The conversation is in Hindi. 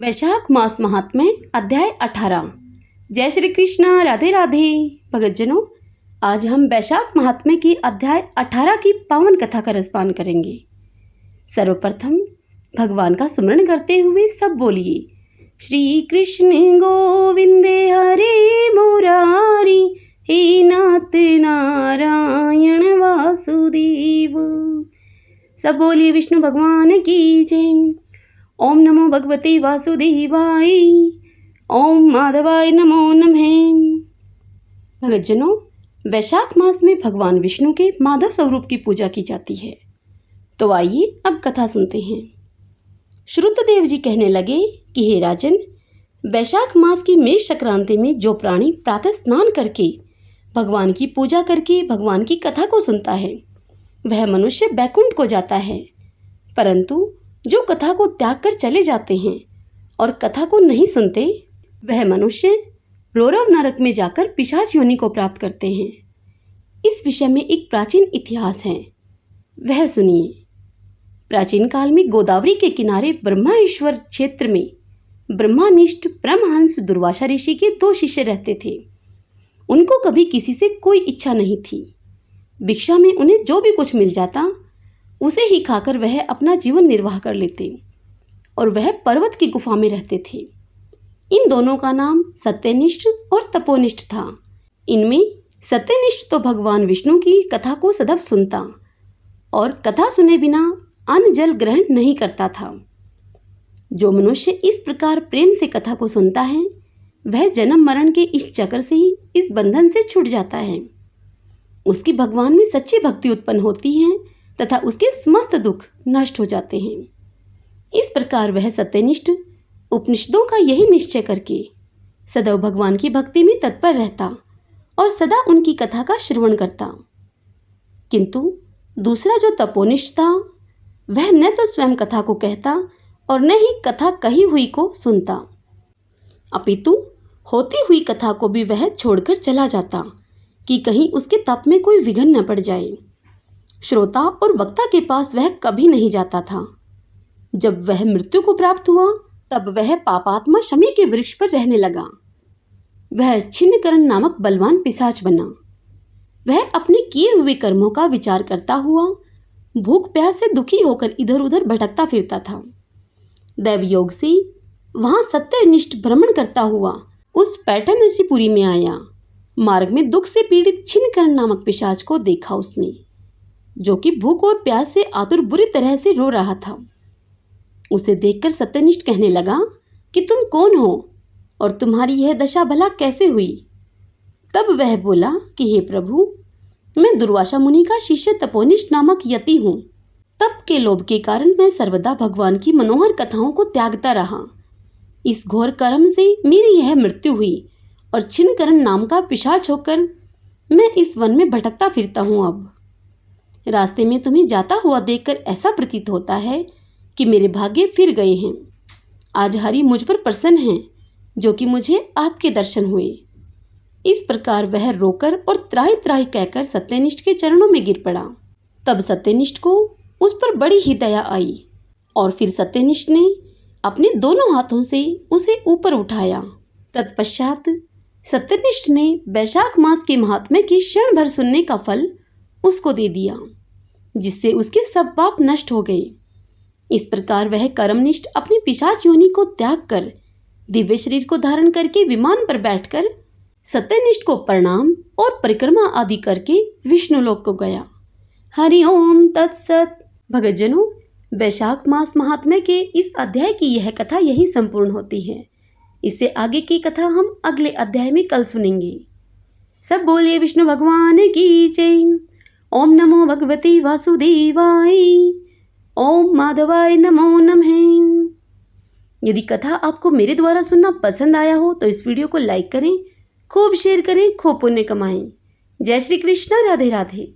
वैशाख मास महात्म्य अध्याय 18। जय श्री कृष्ण, राधे राधे। भगतजनों, आज हम वैशाख महात्म्य की अध्याय 18 की पावन कथा का रसपान करेंगे। सर्वप्रथम भगवान का सुमरण करते हुए सब बोलिए, श्री कृष्ण गोविंदे हरे मुरारी, हे नाथ नारायण वासुदेव। सब बोलिए विष्णु भगवान की जय। ओम नमो भगवते वासुदेवाय, ओम माधवाय नमो नमः। भगतजनों, वैशाख मास में भगवान विष्णु के माधव स्वरूप की पूजा की जाती है। तो आइए अब कथा सुनते हैं। श्रुतदेव जी कहने लगे कि हे राजन, वैशाख मास की मेष संक्रांति में जो प्राणी प्रातः स्नान करके भगवान की पूजा करके भगवान की कथा को सुनता है, वह मनुष्य बैकुंठ को जाता है। परंतु जो कथा को त्याग कर चले जाते हैं और कथा को नहीं सुनते, वह मनुष्य रौरव नरक में जाकर पिशाच योनि को प्राप्त करते हैं। इस विषय में एक प्राचीन इतिहास है, वह सुनिए। प्राचीन काल में गोदावरी के किनारे ब्रह्माश्वर क्षेत्र में ब्रह्मानिष्ठ परमहंस दुर्वासा ऋषि के 2 शिष्य रहते थे। उनको कभी किसी से कोई इच्छा नहीं थी। भिक्षा में उन्हें जो भी कुछ मिल जाता उसे ही खाकर वह अपना जीवन निर्वाह कर लेते और वह पर्वत की गुफा में रहते थे। इन दोनों का नाम सत्यनिष्ठ और तपोनिष्ठ था। इनमें सत्यनिष्ठ तो भगवान विष्णु की कथा को सदैव सुनता और कथा सुने बिना अन्न जल ग्रहण नहीं करता था। जो मनुष्य इस प्रकार प्रेम से कथा को सुनता है, वह जन्म मरण के इस चक्र से ही, इस बंधन से छूट जाता है। उसकी भगवान में सच्ची भक्ति उत्पन्न होती है तथा उसके समस्त दुख नष्ट हो जाते हैं। इस प्रकार वह सत्यनिष्ठ उपनिषदों का यही निश्चय करके सदैव भगवान की भक्ति में तत्पर रहता और सदा उनकी कथा का श्रवण करता। किंतु दूसरा जो तपोनिष्ठ था, वह न तो स्वयं कथा को कहता और न ही कथा कही हुई को सुनता, अपितु होती हुई कथा को भी वह छोड़कर चला जाता कि कहीं उसके तप में कोई विघ्न न पड़ जाए। श्रोता और वक्ता के पास वह कभी नहीं जाता था। जब वह मृत्यु को प्राप्त हुआ, तब वह पापात्मा शमी के वृक्ष पर रहने लगा। वह छिन्नकरण नामक बलवान पिशाच बना। वह अपने किए हुए कर्मों का विचार करता हुआ भूख प्यास से दुखी होकर इधर उधर भटकता फिरता था। दैव योग से वहां सत्यनिष्ठ भ्रमण करता हुआ उस पैठन ऋषिपुरी में आया। मार्ग में दुख से पीड़ित छिन्नकरण नामक पिशाच को देखा उसने, जो कि भूख और प्यास से आतुर बुरी तरह से रो रहा था। उसे देखकर सत्यनिष्ठ कहने लगा कि तुम कौन हो और तुम्हारी यह दशा भला कैसे हुई। तब वह बोला कि हे प्रभु, मैं दुर्वासा मुनि का शिष्य तपोनिष्ठ नामक यति हूँ। तप के लोभ के कारण मैं सर्वदा भगवान की मनोहर कथाओं को त्यागता रहा। इस घोर कर्म से मेरी यह मृत्यु हुई और छिन्नकरण नाम का पिशाच होकर मैं इस वन में भटकता फिरता हूँ। अब रास्ते में तुम्हें जाता हुआ देखकर ऐसा प्रतीत होता है कि मेरे भाग्य फिर गए हैं। आज हरि मुझ पर प्रसन्न हैं, जो कि मुझे आपके दर्शन हुए। इस प्रकार वह रोकर और त्राहि त्राहि कहकर सत्यनिष्ठ के चरणों में गिर पड़ा। तब सत्यनिष्ठ को उस पर बड़ी ही दया आई और फिर सत्यनिष्ठ ने अपने दोनों हाथों से उसे ऊपर उठाया। तत्पश्चात सत्यनिष्ठ ने वैशाख मास के महात्म्य की क्षण भर सुनने का फल उसको दे दिया, जिससे उसके सब पाप नष्ट हो गए। इस प्रकार वह कर्मनिष्ठ अपनी पिशाच योनि को त्याग कर दिव्य शरीर को धारण करके विमान पर बैठकर सत्यनिष्ठ को प्रणाम और परिक्रमा आदि करके विष्णु लोक को गया। हरि ओम तत्सत। भगतजनों, वैशाख मास महात्म्य के इस अध्याय की यह कथा यही संपूर्ण होती है। इससे आगे की कथा हम अगले अध्याय में कल सुनेंगे। सब बोलिए विष्णु भगवान की जय। ओम नमो भगवते वासुदेवाय, ओम माधवाय नमो नमः। यदि कथा आपको मेरे द्वारा सुनना पसंद आया हो तो इस वीडियो को लाइक करें, खूब शेयर करें, खूब पुण्य कमाएं। जय श्री कृष्ण, राधे राधे।